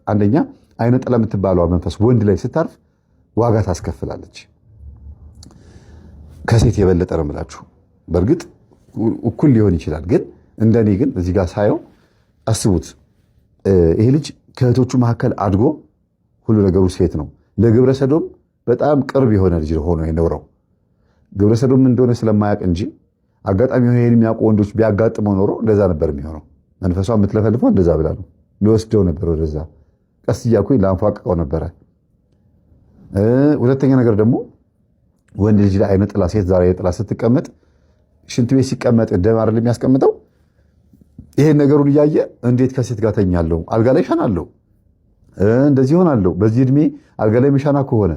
አንደኛ አይነ ጥላ የምትባለው መንፈስ ወንድ ላይ ስታርፍ ዋጋ ታስከፍላለች። ከሴት የበለጠ ነው የምላችሁ። በእርግጥ እኩል ሊሆን ይችላል፣ ግን እንደኔ ግን እዚህ ጋር ሳየው አስቡት፣ ይሄ ልጅ ከእህቶቹ መካከል አድጎ ሁሉ ነገሩ ሴት ነው። ለግብረ ሰዶም በጣም ቅርብ የሆነ ልጅ ሆኖ የኖረው ግብረ ሰዶም እንደሆነ ስለማያውቅ እንጂ አጋጣሚ ሆነ ይሄን የሚያውቁ ወንዶች ቢያጋጥመው ኖሮ እንደዛ ነበር የሚሆነው። መንፈሷ የምትለፈልፈው እንደዛ ብላ ነው። ሊወስደው ነበር ወደዛ፣ ቀስ እያልኩኝ ላንፏቅቀው ነበረ። ሁለተኛ ነገር ደግሞ ወንድ ልጅ ላይ አይነ ጥላ ሴት ዛሬ ጥላ ስትቀመጥ ሽንት ቤት ሲቀመጥ ደም አይደል የሚያስቀምጠው? ይሄን ነገሩን እያየ እንዴት ከሴት ጋር ተኛለሁ፣ አልጋ ላይ ሻናለሁ፣ እንደዚህ ሆናለሁ፣ በዚህ እድሜ አልጋ ላይ መሻና ከሆነ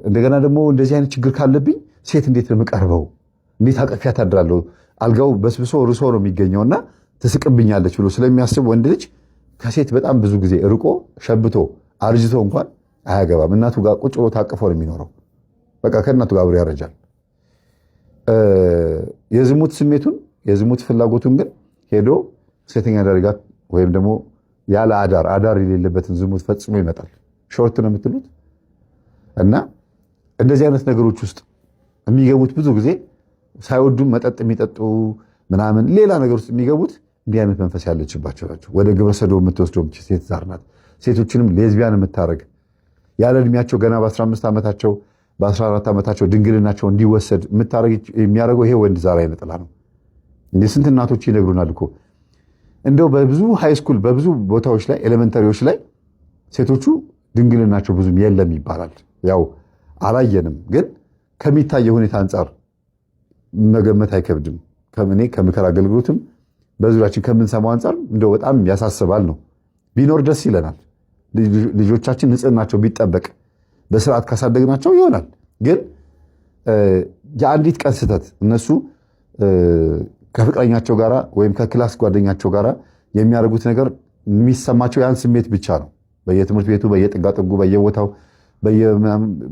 እንደገና ደግሞ እንደዚህ አይነት ችግር ካለብኝ ሴት እንዴት ነው የምቀርበው? እንዴት አቀፊያት አድራለሁ? አልጋው በስብሶ ርሶ ነው የሚገኘውና ትስቅብኛለች ብሎ ስለሚያስብ ወንድ ልጅ ከሴት በጣም ብዙ ጊዜ ርቆ ሸብቶ አርጅቶ እንኳን አያገባም። እናቱ ጋር ቁጭ ብሎ ታቅፎ ነው የሚኖረው። በቃ ከእናቱ ጋር አብሮ ያረጃል። የዝሙት ስሜቱን የዝሙት ፍላጎቱን ግን ሄዶ ሴተኛ አዳሪ ጋር ወይም ደግሞ ያለ አዳር የሌለበትን ዝሙት ፈጽሞ ይመጣል። ሾርት ነው የምትሉት። እና እንደዚህ አይነት ነገሮች ውስጥ የሚገቡት ብዙ ጊዜ ሳይወዱም መጠጥ የሚጠጡ ምናምን ሌላ ነገር ውስጥ የሚገቡት እንዲህ አይነት መንፈስ ያለችባቸው ናቸው። ወደ ግብረ ሰዶም የምትወስደው ሴት ዛር ናት። ሴቶችንም ሌዝቢያን የምታረግ ያለ እድሜያቸው ገና በ15 ዓመታቸው በ14 ዓመታቸው ድንግልናቸው እንዲወሰድ የሚያደርገው ይሄ ወንድ ዛር አይነ ጥላ ነው። እንደ ስንት እናቶች ይነግሩናል እኮ እንደው በብዙ ሃይስኩል በብዙ ቦታዎች ላይ ኤሌመንተሪዎች ላይ ሴቶቹ ድንግልናቸው ብዙም የለም ይባላል። ያው አላየንም፣ ግን ከሚታየው ሁኔታ አንጻር መገመት አይከብድም። ከእኔ ከምክር አገልግሎትም በዙሪያችን ከምንሰማው አንጻር እንደው በጣም ያሳስባል ነው። ቢኖር ደስ ይለናል። ልጆቻችን ንጽህናቸው ቢጠበቅ በስርዓት ካሳደግናቸው ይሆናል። ግን የአንዲት ቀን ስህተት እነሱ ከፍቅረኛቸው ጋር ወይም ከክላስ ጓደኛቸው ጋር የሚያደርጉት ነገር የሚሰማቸው ያን ስሜት ብቻ ነው። በየትምህርት ቤቱ በየጥጋጥጉ በየቦታው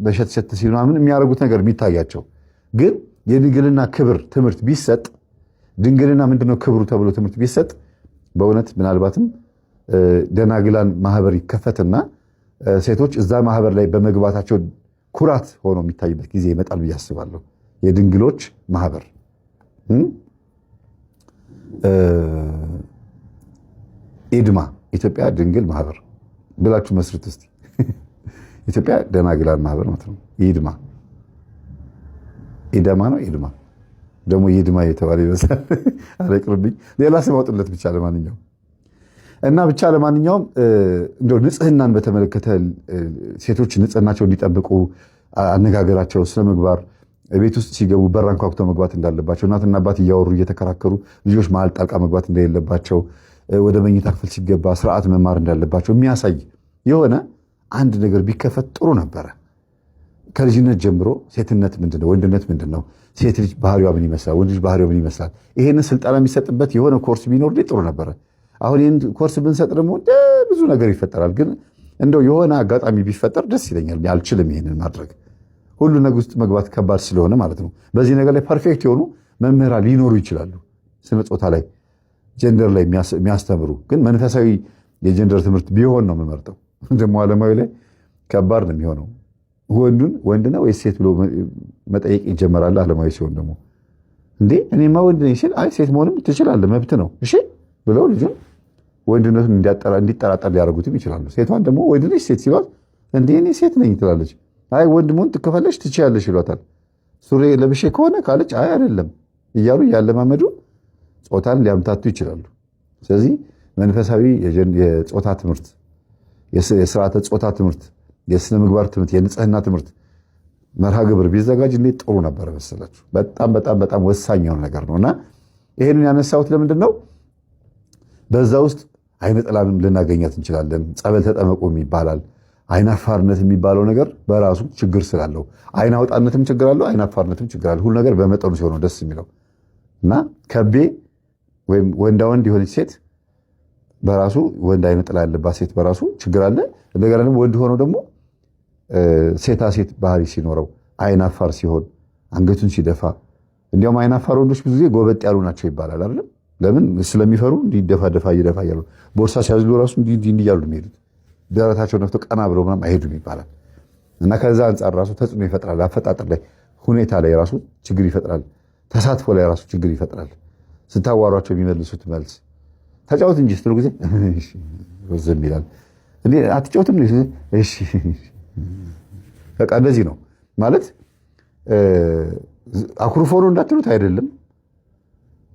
በሸትሸት ሲሉ ምናምን የሚያደርጉት ነገር የሚታያቸው። ግን የድንግልና ክብር ትምህርት ቢሰጥ ድንግልና ምንድነው ክብሩ ተብሎ ትምህርት ቢሰጥ በእውነት ምናልባትም ደናግላን ማህበር ይከፈትና ሴቶች እዛ ማህበር ላይ በመግባታቸው ኩራት ሆኖ የሚታይበት ጊዜ ይመጣል ብዬ አስባለሁ። የድንግሎች ማህበር ኢድማ ኢትዮጵያ ድንግል ማህበር ብላችሁ መስርት እስቲ። ኢትዮጵያ ደናግላን ማህበር ማለት ነው። ኢድማ ኢደማ ነው። ኢድማ ደግሞ ይድማ የተባለ ይመስላል። አረቅርብኝ ሌላ ስም አውጥለት ብቻ። ለማንኛውም እንደው ንጽህናን በተመለከተ ሴቶች ንጽህናቸው እንዲጠብቁ አነጋገራቸው፣ ስነ ምግባር ቤት ውስጥ ሲገቡ በር አንኳኩተው መግባት እንዳለባቸው፣ እናትና አባት እያወሩ እየተከራከሩ ልጆች መሀል ጣልቃ መግባት እንደሌለባቸው፣ ወደ መኝታ ክፍል ሲገባ ስርዓት መማር እንዳለባቸው የሚያሳይ የሆነ አንድ ነገር ቢከፈት ጥሩ ነበረ። ከልጅነት ጀምሮ ሴትነት ምንድነው፣ ወንድነት ምንድነው፣ ሴት ልጅ ባህሪዋ ምን ይመስላል፣ ወንድ ልጅ ባህሪዋ ምን ይመስላል፣ ይሄንን ስልጠና የሚሰጥበት የሆነ ኮርስ ቢኖር ጥሩ ነበረ። አሁን ይህን ኮርስ ብንሰጥ ደግሞ ብዙ ነገር ይፈጠራል። ግን እንደው የሆነ አጋጣሚ ቢፈጠር ደስ ይለኛል። አልችልም ይሄንን ማድረግ፣ ሁሉ ነገር ውስጥ መግባት ከባድ ስለሆነ ማለት ነው። በዚህ ነገር ላይ ፐርፌክት የሆኑ መምህራን ሊኖሩ ይችላሉ፣ ስነ ጾታ ላይ ጀንደር ላይ የሚያስተምሩ። ግን መንፈሳዊ የጀንደር ትምህርት ቢሆን ነው የምመርጠው። ደግሞ ዓለማዊ ላይ ከባድ ነው የሚሆነው። ወንዱን ወንድ ነው ወይስ ሴት ብሎ መጠየቅ ይጀመራል። ዓለማዊ ሲሆን ደግሞ እንዴ እኔማ ወንድ ነኝ ሲል አይ ሴት መሆንም ትችላለህ መብት ነው እሺ ብለው ልጁን ወንድነቱን እንዲጠራጠር ሊያደርጉትም ይችላሉ። ሴቷን ደግሞ ወንድ ነች ሴት ሲሏት እንዴ እኔ ሴት ነኝ ትላለች። አይ ወንድ መሆን ትከፈለሽ ትችያለሽ ይሏታል። ሱሪ ለብሼ ከሆነ ካለች አይ አይደለም እያሉ ያለማመዱ ጾታን ሊያምታቱ ይችላሉ። ስለዚህ መንፈሳዊ የጾታ ትምህርት፣ የስርዓተ ጾታ ትምህርት፣ የስነ ምግባር ትምህርት፣ የንጽህና ትምህርት መርሃ ግብር ቢዘጋጅ እንዴት ጥሩ ነበረ መሰላችሁ። በጣም በጣም በጣም ወሳኝ የሆነ ነገር ነውና ይሄንን ያነሳሁት ለምንድን ነው? በዛ ውስጥ አይነ ጥላንም ልናገኛት እንችላለን። ጸበል ተጠመቁም ይባላል። አይናፋርነት የሚባለው ነገር በራሱ ችግር ስላለው አይን አውጣነትም ችግር አለው፣ አይናፋርነትም ችግር አለው። ሁሉ ነገር በመጠኑ ሲሆን ደስ የሚለው እና ከቤ ወይም ወንዳ ወንድ የሆነች ሴት በራሱ ወንድ አይነ ጥላ ያለባት ሴት በራሱ ችግር አለ። እንደገና ደግሞ ወንድ ሆኖ ደግሞ ሴታ ሴት ባህሪ ሲኖረው አይናፋር ሲሆን አንገቱን ሲደፋ፣ እንዲያውም አይናፋር ወንዶች ብዙ ጊዜ ጎበጥ ያሉ ናቸው ይባላል አይደል? ለምን ስለሚፈሩ እንዲደፋደፋ እየደፋ እያሉ ቦርሳ ሲያዝሉ ራሱ እንዲህ እያሉ ነው የሚሄዱት። ደረታቸው ነፍቶ ቀና ብለው ምናምን አይሄዱም ይባላል። እና ከዛ አንጻር ራሱ ተጽዕኖ ይፈጥራል። አፈጣጠር ላይ ሁኔታ ላይ ራሱ ችግር ይፈጥራል። ተሳትፎ ላይ ራሱ ችግር ይፈጥራል። ስታዋሯቸው የሚመልሱት መልስ ተጫወት እንጂ ስትሉ ጊዜ ዝም ይላል። እንዴ አትጫወትም? እሺ በቃ እንደዚህ ነው ማለት አኩርፎ ነው እንዳትሉት አይደለም።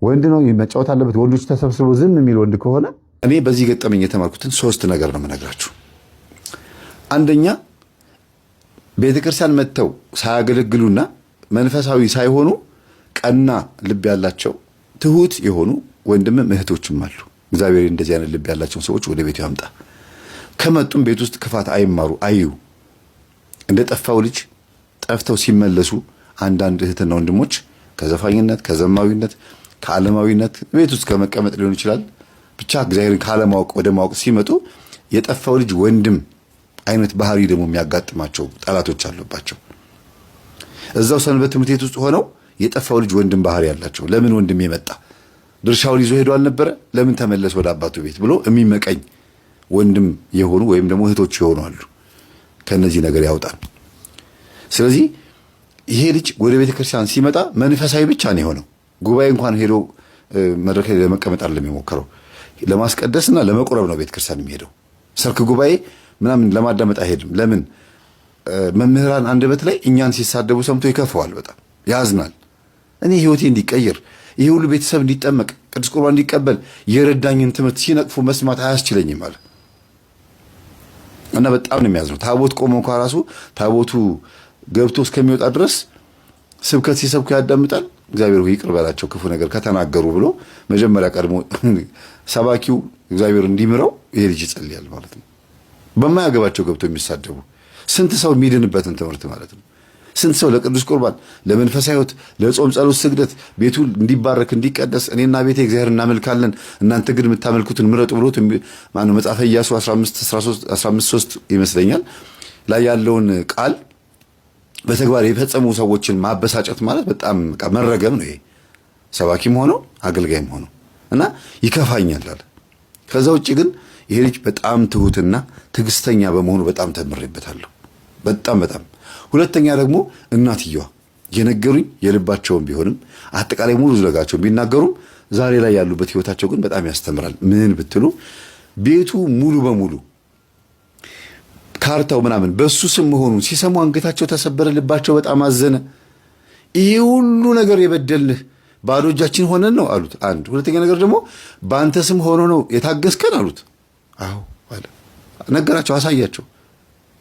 ወንድ ነው መጫወት አለበት። ወንዶች ተሰብስበው ዝም የሚል ወንድ ከሆነ እኔ በዚህ ገጠመኝ የተማርኩትን 3 ነገር ነው የምነግራችሁ። አንደኛ ቤተክርስቲያን መጥተው ሳያገለግሉና መንፈሳዊ ሳይሆኑ ቀና ልብ ያላቸው ትሁት የሆኑ ወንድምም እህቶችም አሉ። እግዚአብሔር እንደዚህ አይነት ልብ ያላቸውን ሰዎች ወደ ቤቱ ያምጣ። ከመጡም ቤት ውስጥ ክፋት አይማሩ አዩ። እንደ ጠፋው ልጅ ጠፍተው ሲመለሱ አንዳንድ እህትና ወንድሞች ከዘፋኝነት፣ ከዘማዊነት፣ ከዓለማዊነት ቤት ውስጥ ከመቀመጥ ሊሆን ይችላል ብቻ እግዚአብሔርን ካለማወቅ ወደ ማወቅ ሲመጡ የጠፋው ልጅ ወንድም አይነት ባህሪ ደግሞ የሚያጋጥማቸው ጠላቶች አሉባቸው። እዛው ሰንበት ትምህርት ቤት ውስጥ ሆነው የጠፋው ልጅ ወንድም ባህሪ ያላቸው ለምን ወንድም የመጣ ድርሻውን ይዞ ሄዶ አልነበረ ለምን ተመለስ ወደ አባቱ ቤት ብሎ የሚመቀኝ ወንድም የሆኑ ወይም ደግሞ እህቶች የሆኑ አሉ። ከነዚህ ነገር ያውጣል። ስለዚህ ይሄ ልጅ ወደ ቤተ ክርስቲያን ሲመጣ መንፈሳዊ ብቻ ነው የሆነው። ጉባኤ እንኳን ሄዶ መድረክ ላይ ለመቀመጥ አይደለም የሞከረው፣ ለማስቀደስና ለመቁረብ ነው ቤተ ክርስቲያን የሚሄደው። ሰርክ ጉባኤ ምናምን ለማዳመጥ አይሄድም። ለምን? መምህራን አንደበት ላይ እኛን ሲሳደቡ ሰምቶ ይከፈዋል፣ በጣም ያዝናል። እኔ ህይወቴ እንዲቀየር ይሄ ሁሉ ቤተሰብ እንዲጠመቅ ቅዱስ ቁርባን እንዲቀበል የረዳኝን ትምህርት ሲነቅፉ መስማት አያስችለኝም ማለት እና በጣም ነው የሚያዝነው። ታቦት ቆሞ እንኳን ራሱ ታቦቱ ገብቶ እስከሚወጣ ድረስ ስብከት ሲሰብኩ ያዳምጣል። እግዚአብሔር ሆይ ይቅር በላቸው ክፉ ነገር ከተናገሩ ብሎ መጀመሪያ ቀድሞ ሰባኪው እግዚአብሔር እንዲምረው ይሄ ልጅ ይጸልያል ማለት ነው። በማያገባቸው ገብቶ የሚሳደቡ ስንት ሰው የሚድንበትን ትምህርት ማለት ነው። ስንት ሰው ለቅዱስ ቁርባን፣ ለመንፈሳዊ ሕይወት፣ ለጾም፣ ጸሎት፣ ስግደት ቤቱ እንዲባረክ እንዲቀደስ እኔና ቤቴ እግዚአብሔር እናመልካለን እናንተ ግን የምታመልኩትን ምረጡ ብሎት ማነው መጽሐፈ ኢያሱ 15:3 ይመስለኛል ላይ ያለውን ቃል በተግባር የፈጸሙ ሰዎችን ማበሳጨት ማለት በጣም መረገም ነው። ይሄ ሰባኪም ሆኖ አገልጋይም ሆኖ እና ይከፋኛል አለ። ከዛ ውጭ ግን ይሄ ልጅ በጣም ትሁትና ትዕግስተኛ በመሆኑ በጣም ተምሬበታለሁ። በጣም ሁለተኛ ደግሞ እናትየዋ የነገሩኝ የልባቸውን ቢሆንም አጠቃላይ ሙሉ ዝለጋቸውን ቢናገሩም ዛሬ ላይ ያሉበት ህይወታቸው ግን በጣም ያስተምራል። ምን ብትሉ ቤቱ ሙሉ በሙሉ ካርታው ምናምን በሱ ስም መሆኑን ሲሰሙ አንገታቸው ተሰበረ፣ ልባቸው በጣም አዘነ። ይሄ ሁሉ ነገር የበደልንህ ባዶ እጃችን ሆነን ነው አሉት። አንድ ሁለተኛ ነገር ደግሞ በአንተ ስም ሆኖ ነው የታገስከን አሉት። አዎ አለ። ነገራቸው፣ አሳያቸው።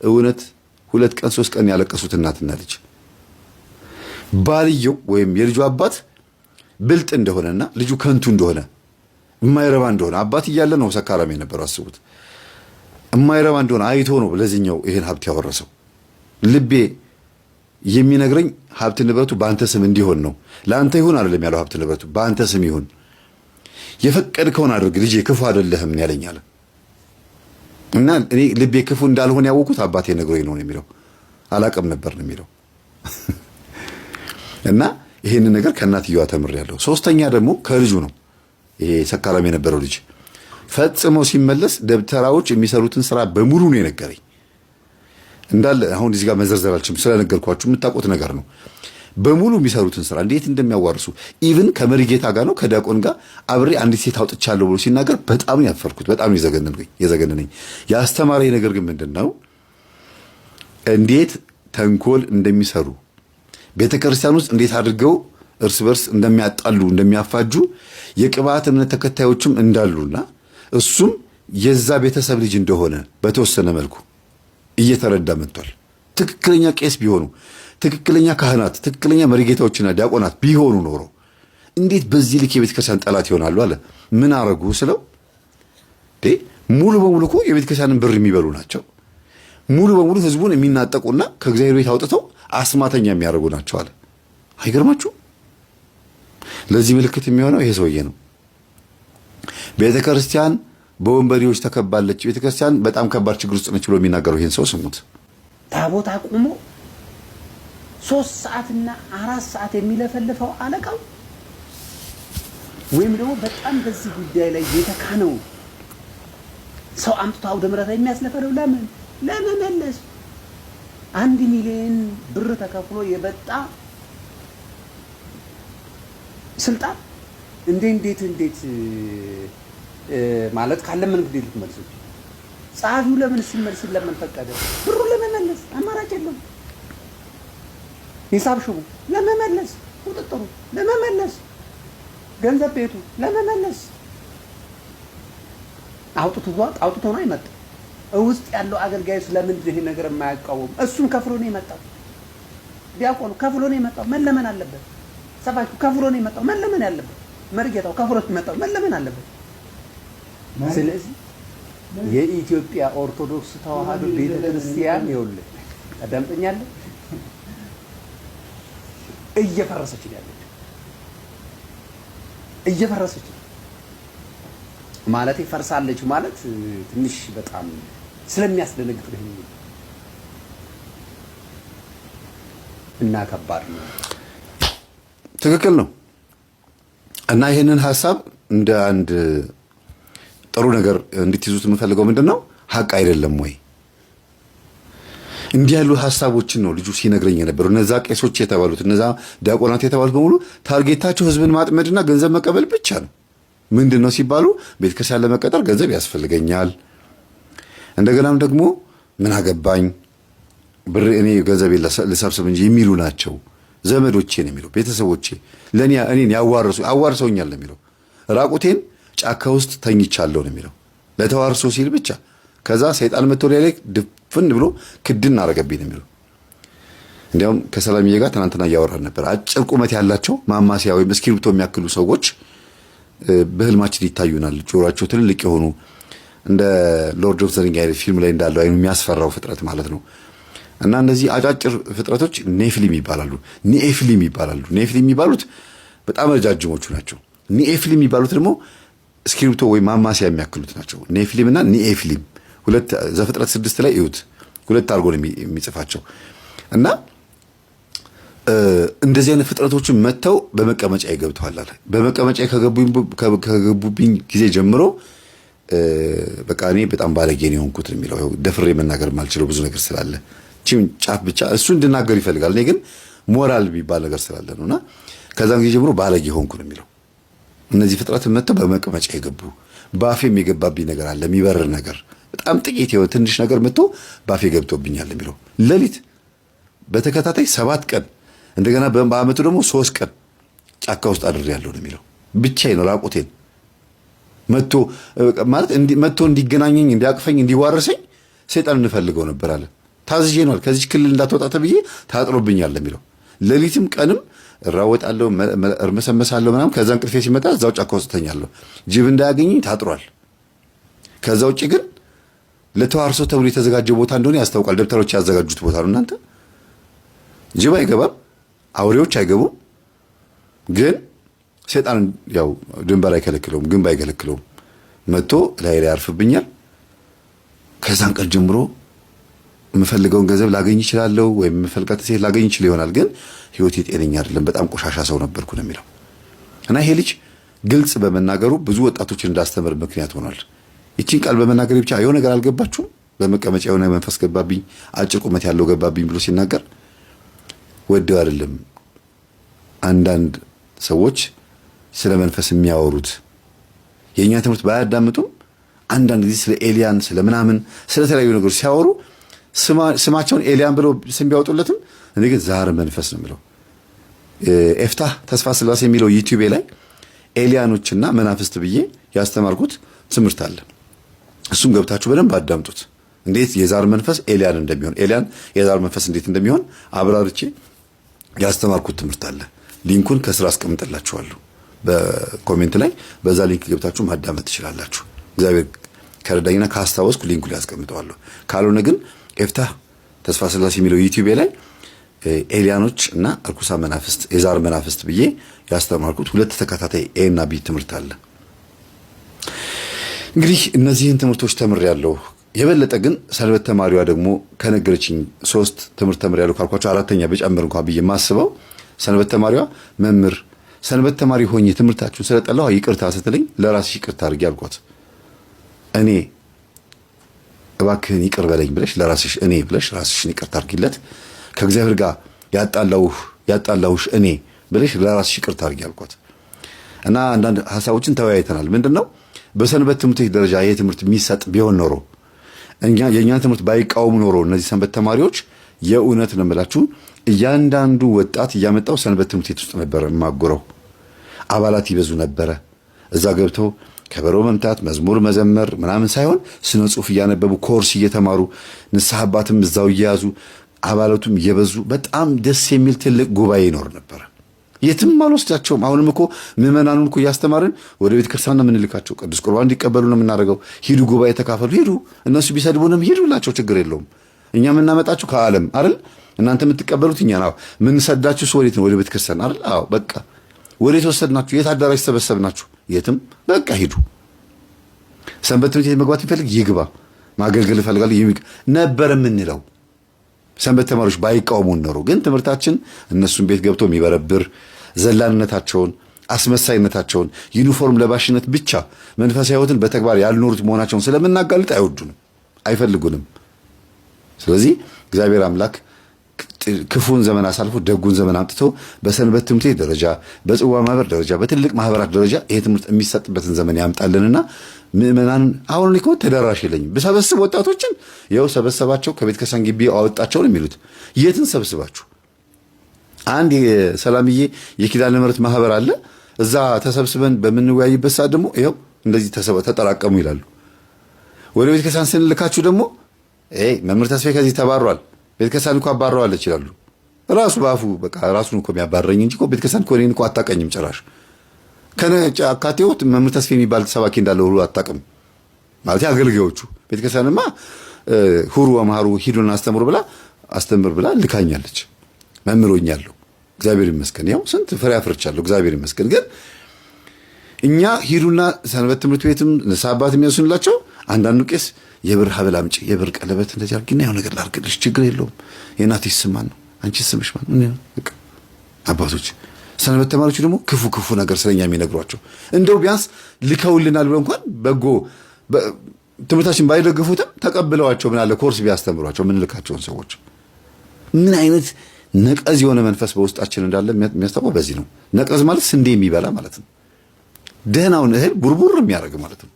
እውነት 2 ቀን 3 ቀን ያለቀሱት እናትና ልጅ። ባልየው ወይም የልጁ አባት ብልጥ እንደሆነና ልጁ ከንቱ እንደሆነ የማይረባ እንደሆነ አባት እያለ ነው ሰካራም የነበረው። አስቡት። የማይረባ እንደሆነ አይቶ ነው ለዚህኛው ይሄን ሀብት ያወረሰው። ልቤ የሚነግረኝ ሀብት ንብረቱ በአንተ ስም እንዲሆን ነው። ለአንተ ይሁን አይደለም ያለው፣ ሀብት ንብረቱ በአንተ ስም ይሁን፣ የፈቀድከውን አድርግ ልጄ፣ ክፉ አይደለህም ያለኛል። እና እኔ ልቤ ክፉ እንዳልሆነ ያወቁት አባቴ ነግሮኝ ነው የሚለው፣ አላቅም ነበር ነው የሚለው። እና ይሄንን ነገር ከእናትየዋ ተምሬያለሁ። ሶስተኛ ደግሞ ከልጁ ነው። ይሄ ሰካራም የነበረው ልጅ ፈጽሞ ሲመለስ ደብተራዎች የሚሰሩትን ስራ በሙሉ ነው የነገረኝ። እንዳለ አሁን እዚህ ጋር መዘርዘር አልችልም፣ ስለነገርኳችሁ የምታውቁት ነገር ነው። በሙሉ የሚሰሩትን ስራ እንዴት እንደሚያዋርሱ ኢቭን ከመሪጌታ ጋር ነው ከዲያቆን ጋር አብሬ አንዲት ሴት አውጥቻለሁ ብሎ ሲናገር በጣም ያፈርኩት፣ በጣም የዘገነነኝ። ያስተማረኝ ነገር ግን ምንድነው? እንዴት ተንኮል እንደሚሰሩ ቤተክርስቲያን ውስጥ እንዴት አድርገው እርስ በርስ እንደሚያጣሉ እንደሚያፋጁ የቅባት እምነት ተከታዮችም እንዳሉና እሱም የዛ ቤተሰብ ልጅ እንደሆነ በተወሰነ መልኩ እየተረዳ መጥቷል። ትክክለኛ ቄስ ቢሆኑ፣ ትክክለኛ ካህናት፣ ትክክለኛ መሪጌታዎችና ዲያቆናት ቢሆኑ ኖሮ እንዴት በዚህ ልክ የቤተ ክርስቲያን ጠላት ይሆናሉ አለ። ምን አረጉ ስለው ሙሉ በሙሉ እኮ የቤተ ክርስቲያንን ብር የሚበሉ ናቸው። ሙሉ በሙሉ ህዝቡን የሚናጠቁና ከእግዚአብሔር ቤት አውጥተው አስማተኛ የሚያደርጉ ናቸው አለ። አይገርማችሁ? ለዚህ ምልክት የሚሆነው ይሄ ሰውዬ ነው። ቤተ ክርስቲያን በወንበዴዎች ተከባለች፣ ቤተ ክርስቲያን በጣም ከባድ ችግር ውስጥ ነች ብሎ የሚናገረው ይሄን ሰው ስሙት። ታቦት አቁሞ 3 ሰዓትና 4 ሰዓት የሚለፈልፈው አለቃው ወይም ደግሞ በጣም በዚህ ጉዳይ ላይ የተካነው ሰው አምጥቶ አውደ ምሕረት የሚያስነፈረው ለመመለስ 1 ሚሊዮን ብር ተከፍሎ የበጣ ስልጣን እንዴት ማለት ካለ ምን ግዴ ልትመልሱ ጸሐፊው ለምን ሲመልስ ለምን ፈቀደ? ብሩ ለመመለስ አማራጭ የለም። ሂሳብ ሽቡ ለመመለስ፣ ቁጥጥሩ ለመመለስ፣ ገንዘብ ቤቱ ለመመለስ አውጥቶ ነው የመጣው። ውስጥ ያለው አገልጋይ ስለምን ይሄ ነገር የማያቃወም? እሱም ከፍሎ ነው የመጣው። ዲያቆኑ ከፍሎ ነው የመጣው፣ መለመን አለበት። ሰባኪው ከፍሎ ነው የመጣው፣ መለመን ያለበት። መርጌታው ከፍሎ ነው የመጣው፣ መለመን አለበት። ስለዚህ የኢትዮጵያ ኦርቶዶክስ ተዋሕዶ ቤተክርስቲያን ይኸውልህ አዳምጠኛለህ፣ እየፈረሰች ነው ማለት ፈርሳለች ማለት ትንሽ በጣም ስለሚያስደነግጥ ነው እና ከባድ ነው። ትክክል ነው። እና ይህንን ሀሳብ እንደ አንድ ጥሩ ነገር እንድትይዙት የምፈልገው ምንድን ነው፣ ሀቅ አይደለም ወይ? እንዲህ ያሉ ሀሳቦችን ነው ልጁ ሲነግረኝ የነበረው። እነዛ ቄሶች የተባሉት እነዛ ዲያቆናት የተባሉት በሙሉ ታርጌታቸው ህዝብን ማጥመድና ገንዘብ መቀበል ብቻ ነው። ምንድን ነው ሲባሉ ቤተክርስቲያን ለመቀጠር ገንዘብ ያስፈልገኛል፣ እንደገናም ደግሞ ምን አገባኝ ብር እኔ ገንዘብ ልሰብስብ እንጂ የሚሉ ናቸው። ዘመዶቼ ነው የሚለው፣ ቤተሰቦቼ እኔን አዋርሰውኛል ነው የሚለው። ራቁቴን ጫካ ውስጥ ተኝቻለሁ ነው የሚለው ለተዋርሶ ሲል ብቻ። ከዛ ሰይጣን መጥቶ ላይ ድፍን ብሎ ክድን አረገብኝ ነው የሚለው። እንዲያውም ከሰላምዬ ጋር ትናንትና እያወራን ነበር። አጭር ቁመት ያላቸው ማማሲያ ወይም እስክሪብቶ የሚያክሉ ሰዎች በህልማችን ይታዩናል። ጆሮአቸው ትልልቅ የሆኑ እንደ ሎርድ ኦፍ ዘ ሪንግ አይነት ፊልም ላይ እንዳለው አይኑ የሚያስፈራው ፍጥረት ማለት ነው። እና እነዚህ አጫጭር ፍጥረቶች ኔፍሊም ይባላሉ፣ ኒኤፍሊም ይባላሉ። ኔፍሊም የሚባሉት በጣም ረጃጅሞቹ ናቸው። ኒኤፍሊም የሚባሉት ደግሞ እስክሪብቶ ወይም ማማሲያ የሚያክሉት ናቸው። ኔፍሊም እና ኒኤፍሊም ሁለት ዘፍጥረት 6 ላይ እዩት፣ ሁለት አድርጎ ነው የሚጽፋቸው። እና እንደዚህ አይነት ፍጥረቶችን መጥተው በመቀመጫ ይገብተዋል አለ። በመቀመጫ ከገቡብኝ ጊዜ ጀምሮ በቃ እኔ በጣም ባለጌ ነው የሆንኩት የሚለው። ደፍሬ መናገር ማልችለው ብዙ ነገር ስላለ ቺም ጫፍ ብቻ እሱ እንድናገር ይፈልጋል። እኔ ግን ሞራል የሚባል ነገር ስላለ ነውና ከዛም ጊዜ ጀምሮ ባለጌ ሆንኩ ነው የሚለው። እነዚህ ፍጥረት መጥተው በመቀመጫ የገቡ ባፌም የገባብኝ ነገር አለ፣ የሚበርር ነገር በጣም ጥቂት የሆነ ትንሽ ነገር መጥቶ ባፌ ገብቶብኛል የሚለው። ሌሊት በተከታታይ 7 ቀን እንደገና በአመቱ ደግሞ 3 ቀን ጫካ ውስጥ አድሬያለሁ ነው የሚለው። ብቻዬን ነው ራቁቴን መጥቶ ማለት መጥቶ እንዲገናኘኝ እንዲያቅፈኝ እንዲዋረሰኝ ሰይጣን እንፈልገው ነበር አለ። ታዝዤ ነው ከዚህ ክልል እንዳትወጣ ተብዬ ታጥሮብኛል የሚለው። ሌሊትም ቀንም እራወጣለሁ፣ እርመሰመሳለሁ ምናምን። ከዛ እንቅልፌ ሲመጣ እዛው ጫካ ውስጥ ተኛለሁ። ጅብ እንዳያገኘኝ ታጥሯል። ከዛ ውጪ ግን ለተዋርሶ ተብሎ የተዘጋጀ ቦታ እንደሆነ ያስታውቃል። ደብተሮች ያዘጋጁት ቦታ ነው። እናንተ ጅብ አይገባም፣ አውሬዎች አይገቡም። ግን ሰይጣን ያው ድንበር አይከለክለውም፣ ግንብ አይከለክለውም። መጥቶ ላይ ያርፍብኛል። ከዛን ቀን ጀምሮ የምፈልገውን ገንዘብ ላገኝ እችላለሁ፣ ወይም የምፈልጋት ሴት ላገኝ እችል ይሆናል። ግን ህይወቴ ጤነኛ አይደለም፣ በጣም ቆሻሻ ሰው ነበርኩ ነው የሚለው። እና ይሄ ልጅ ግልጽ በመናገሩ ብዙ ወጣቶችን እንዳስተምር ምክንያት ሆኗል። ይቺን ቃል በመናገር ብቻ የሆነ ነገር አልገባችሁም? በመቀመጫ የሆነ መንፈስ ገባብኝ፣ አጭር ቁመት ያለው ገባብኝ ብሎ ሲናገር ወደው አይደለም። አንዳንድ ሰዎች ስለ መንፈስ የሚያወሩት የእኛ ትምህርት ባያዳምጡም አንዳንድ ጊዜ ስለ ኤሊያን ስለ ምናምን ስለ ተለያዩ ነገሮች ሲያወሩ ስማቸውን ኤሊያን ብለው ስም ቢያወጡለትም እኔ ግን ዛር መንፈስ ነው የሚለው። ኤፍታህ ተስፋ ስላሴ የሚለው ዩቲዩብ ላይ ኤሊያኖችና መናፍስት ብዬ ያስተማርኩት ትምህርት አለ። እሱም ገብታችሁ በደንብ አዳምጡት። እንዴት የዛር መንፈስ ኤሊያን እንደሚሆን፣ ኤሊያን የዛር መንፈስ እንዴት እንደሚሆን አብራርቼ ያስተማርኩት ትምህርት አለ። ሊንኩን ከስራ አስቀምጥላችኋለሁ በኮሜንት ላይ። በዛ ሊንክ ገብታችሁ ማዳመጥ ትችላላችሁ። እግዚአብሔር ከረዳኝና ካስታወስኩ ሊንኩ ላይ አስቀምጠዋለሁ። ካልሆነ ግን ኤፍታህ ተስፋ ስላሴ የሚለው ዩቲዩብ ላይ ኤሊያኖች እና እርኩሳ መናፍስት የዛር መናፍስት ብዬ ያስተማርኩት 2 ተከታታይ ኤ እና ቢ ትምህርት አለ። እንግዲህ እነዚህን ትምህርቶች ተምሬያለሁ። የበለጠ ግን ሰንበት ተማሪዋ ደግሞ ከነገረችኝ 3 ትምህርት ተምሬያለሁ ካልኳቸው 4ኛ በጨምር እንኳን ብዬ የማስበው ሰንበት ተማሪዋ መምህር ሰንበት ተማሪ ሆኜ ትምህርታችሁን ስለጠላሁ ይቅርታ ስትለኝ ለራስሽ ይቅርታ አድርጊ አልኳት። እኔ እባክህን ይቅር በለኝ ብለሽ ለራስሽ እኔ ብለሽ ራስሽን ይቅርታ አድርጊለት። ከእግዚአብሔር ጋር ያጣላውሽ እኔ ብለሽ ለራስሽ ይቅርታ አድርጊ አልኳት እና አንዳንድ ሐሳቦችን ተወያይተናል። ምንድነው በሰንበት ትምህርት ደረጃ ይሄ ትምህርት የሚሰጥ ቢሆን ኖሮ የእኛን ትምህርት ባይቃወሙ ኖሮ እነዚህ ሰንበት ተማሪዎች የእውነት ነው የምላችሁ እያንዳንዱ ወጣት እያመጣው ሰንበት ትምህርት ቤት ውስጥ ነበረ ማጎረው። አባላት ይበዙ ነበረ። እዛ ገብተው ከበሮ መምታት፣ መዝሙር መዘመር ምናምን ሳይሆን ስነ ጽሑፍ እያነበቡ ኮርስ እየተማሩ ንስሐ አባትም እዛው እየያዙ አባላቱም እየበዙ በጣም ደስ የሚል ትልቅ ጉባኤ ይኖር ነበረ። የትም አልወስዳቸውም። አሁንም እኮ ምዕመናኑን እኮ እያስተማርን ወደ ቤተ ክርስቲያን ነው የምንልካቸው። ቅዱስ ቁርባን እንዲቀበሉ ነው የምናደርገው። ሂዱ ጉባኤ ተካፈሉ፣ ሂዱ። እነሱ ቢሰድቡንም ሂዱላቸው፣ ችግር የለውም። እኛ የምናመጣችሁ ከዓለም አይደል? እናንተ የምትቀበሉት እኛ ነው። ምን ሰዳችሁ ወዴት ነው? ወደ ቤተ ክርስቲያን አይደል? አዎ በቃ ወዴት ወሰድናችሁ? የት አዳራሽ ሰበሰብናችሁ? የትም። በቃ ሂዱ። ሰንበት ትምህርት ቤት መግባት የሚፈልግ ይግባ። ማገልገል ይፈልጋል ነበር የምንለው ሰንበት ተማሪዎች ባይቃወሙን ኖሮ። ግን ትምህርታችን እነሱን ቤት ገብቶ የሚበረብር ዘላንነታቸውን፣ አስመሳይነታቸውን፣ ዩኒፎርም ለባሽነት ብቻ መንፈሳዊ ሕይወትን በተግባር ያልኖሩት መሆናቸውን ስለምናጋልጥ አይወዱንም፣ አይፈልጉንም። ስለዚህ እግዚአብሔር አምላክ ክፉን ዘመን አሳልፎ ደጉን ዘመን አምጥቶ በሰንበት ትምህርት ቤት ደረጃ፣ በጽዋ ማህበር ደረጃ፣ በትልቅ ማህበራት ደረጃ ይሄ ትምህርት የሚሰጥበትን ዘመን ያምጣልንና ምዕመናን አሁን እኮ ተደራሽ የለኝም ብሰበስብ ወጣቶችን ያው ሰበሰባቸው ከቤተ ክርስቲያን ግቢ አወጣቸው ነው የሚሉት። የትን ሰብስባችሁ? አንድ የሰላምዬ የኪዳነ ምሕረት ማህበር አለ። እዛ ተሰብስበን በምንወያይበት ሰዓት ደግሞ ይኸው እንደዚህ ተጠራቀሙ ይላሉ። ወደ ቤተ ክርስቲያን ስንልካችሁ ደግሞ መምህር ተስፋዬ ከዚህ ተባሯል፣ ቤተ ክርስቲያን እኮ አባረዋለች ይላሉ። ራሱ በአፉ በቃ ራሱን እኮ የሚያባረኝ እንጂ እኮ ቤተ ክርስቲያን እኮ እኔን እኮ አታውቀኝም ጭራሽ። ከነጫ አካቴው መምህር ተስፋዬ የሚባል ሰባኪ እንዳለ ሁሉ አታውቅም ማለት አገልጋዮቹ። ቤተ ክርስቲያንማ ሁሩ ወመሃሩ ሂዱና አስተምር ብላ ልካኛለች። መምህሮኛለሁ እግዚአብሔር ይመስገን። ያው ስንት ፍሬ አፍርቻለሁ እግዚአብሔር ይመስገን። ግን እኛ ሂዱና ሰንበት ትምህርት ቤትም ንስሐ አባት የሚያሱንላቸው አንዳንዱ ቄስ የብር ሀብል አምጪ፣ የብር ቀለበት እንደዚህ አድርጊና ያው ነገር ላድርግልሽ፣ ችግር የለውም የእናትሽ ስም ማን ነው? አንቺ ስምሽ ማን ነው? አባቶች ሰንበት ተማሪዎቹ ደግሞ ክፉ ክፉ ነገር ስለኛ የሚነግሯቸው እንደው ቢያንስ ልከውልናል ብለው እንኳን በጎ ትምህርታችን ባይደግፉትም ተቀብለዋቸው ምን አለ ኮርስ ቢያስተምሯቸው ምንልካቸውን ሰዎች። ምን አይነት ነቀዝ የሆነ መንፈስ በውስጣችን እንዳለ የሚያስታውቀው በዚህ ነው። ነቀዝ ማለት ስንዴ የሚበላ ማለት ነው። ደህናውን እህል ቡርቡር የሚያደርግ ማለት ነው።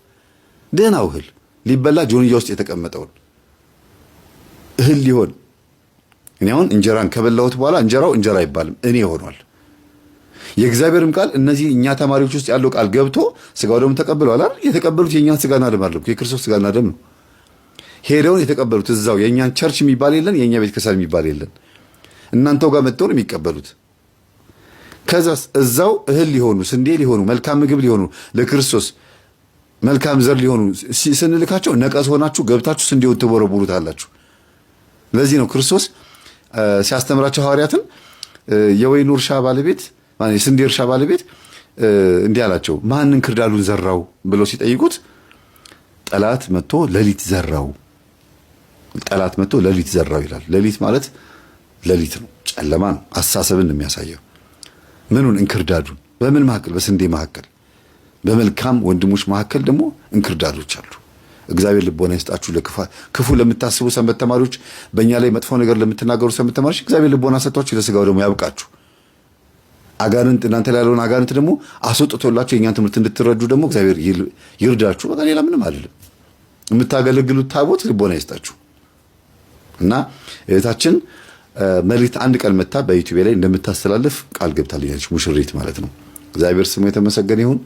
ደህናው እህል ሊበላ ጆንያ ውስጥ የተቀመጠውን እህል ሊሆን እኔ አሁን እንጀራን ከበላሁት በኋላ እንጀራው እንጀራ አይባልም እኔ ሆኗል። የእግዚአብሔርም ቃል እነዚህ እኛ ተማሪዎች ውስጥ ያለው ቃል ገብቶ ስጋው ደግሞ ተቀብለዋል አይደል? የተቀበሉት የእኛን ስጋና ደም አይደለም፣ የክርስቶስ ስጋና ደም ነው። ሄደውን የተቀበሉት እዛው የእኛን ቸርች የሚባል የለን፣ የእኛ ቤተክርስቲያን የሚባል የለን። እናንተው ጋር መጥተው ነው የሚቀበሉት። ከዛስ እዛው እህል ሊሆኑ ስንዴ ሊሆኑ መልካም ምግብ ሊሆኑ ለክርስቶስ መልካም ዘር ሊሆኑ ስንልካቸው ነቀዝ ሆናችሁ ገብታችሁ ስንዴውን ትቦረቡሩታላችሁ። ለዚህ ነው ክርስቶስ ሲያስተምራቸው ሐዋርያትን የወይኑ እርሻ ባለቤት የስንዴ እርሻ ባለቤት እንዲህ አላቸው፣ ማንን ክርዳዱን ዘራው ብለው ሲጠይቁት ጠላት መጥቶ ሌሊት ዘራው ይላል። ሌሊት ማለት ሌሊት ነው፣ ጨለማ ነው፣ አሳሰብን የሚያሳየው። ምኑን? እንክርዳዱን። በምን መካከል? በስንዴ መካከል። በመልካም ወንድሞች መካከል ደግሞ እንክርዳዶች አሉ። እግዚአብሔር ልቦና ይስጣችሁ። ክፉ ለምታስቡ ሰንበት ተማሪዎች፣ በእኛ ላይ መጥፎ ነገር ለምትናገሩ ሰንበት ተማሪዎች እግዚአብሔር ልቦና ሰጥቷችሁ ለስጋው ደግሞ ያብቃችሁ። አጋንንት እናንተ ላይ ያለውን አጋንንት ደግሞ አስወጥቶላችሁ የእኛን ትምህርት እንድትረዱ ደግሞ እግዚአብሔር ይርዳችሁ። በቃ ሌላ ምንም አይደለም። የምታገለግሉት ታቦት ልቦና ይስጣችሁ እና እህታችን መልእክት አንድ ቀን መታ በዩቲዩብ ላይ እንደምታስተላልፍ ቃል ገብታልኛለች። ሙሽሪት ማለት ነው። እግዚአብሔር ስሙ የተመሰገነ ይሁን።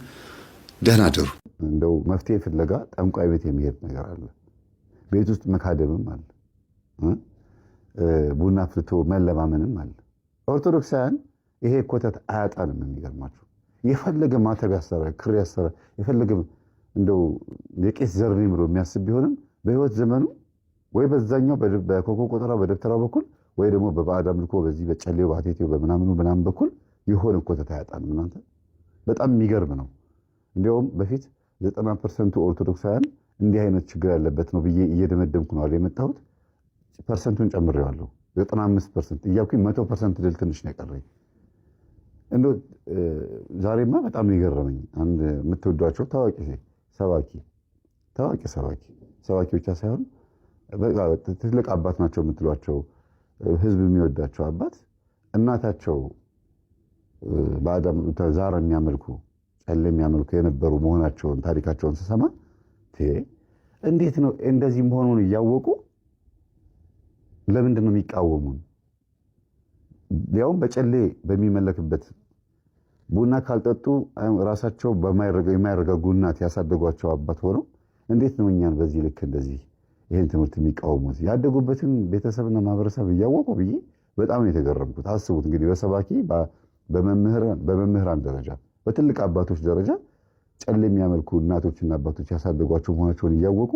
ደህና አደሩ። እንደው መፍትሄ ፍለጋ ጠንቋይ ቤት የሚሄድ ነገር አለ። ቤት ውስጥ መካደምም አለ። ቡና ፍልቶ መለማመንም አለ። ኦርቶዶክሳውያን ይሄ ኮተት አያጣንም። የሚገርማችሁ የፈለገ ማተብ ያሰረ ክር ያሰረ የፈለገ እንደው የቄስ ዘር ነኝ ብሎ የሚያስብ ቢሆንም በህይወት ዘመኑ ወይ በዛኛው በኮኮ ቆጠራ በደብተራው በኩል ወይ ደግሞ በባዕድ አምልኮ በዚህ በጨሌው ባቴቴው በምናምኑ ምናምን በኩል የሆነ ኮተት አያጣንም። እናንተ በጣም የሚገርም ነው። እንዲያውም በፊት 90% ኦርቶዶክሳውያን እንዲህ አይነት ችግር ያለበት ነው ብዬ እየደመደምኩ ነው የመጣሁት። ፐርሰንቱን ጨምሬዋለሁ። 95% እያልኩኝ 100% ድል ትንሽ ነው የቀረኝ። እንደው ዛሬማ በጣም የገረመኝ አንድ የምትወዷቸው ታዋቂ ሰባኪ ብቻ ሳይሆን ትልቅ አባት ናቸው የምትሏቸው ህዝብ የሚወዳቸው አባት እናታቸው በአዳም ዛር የሚያመልኩ ጨሌ የሚያመልኩ የነበሩ መሆናቸውን ታሪካቸውን ስሰማ እንዴት ነው እንደዚህ መሆኑን እያወቁ ለምንድን ነው የሚቃወሙን? ያውም በጨሌ በሚመለክበት ቡና ካልጠጡ ራሳቸው የማይረጋጉ እናት ያሳደጓቸው አባት ሆነው እንዴት ነው እኛን በዚህ ልክ እንደዚህ ይህን ትምህርት የሚቃወሙት? ያደጉበትን ቤተሰብና ማህበረሰብ እያወቁ ብዬ በጣም ነው የተገረምኩት። አስቡት እንግዲህ በሰባኪ በመምህራን ደረጃ በትልቅ አባቶች ደረጃ ጨሌ የሚያመልኩ እናቶችና አባቶች ያሳደጓቸው መሆናቸውን እያወቁ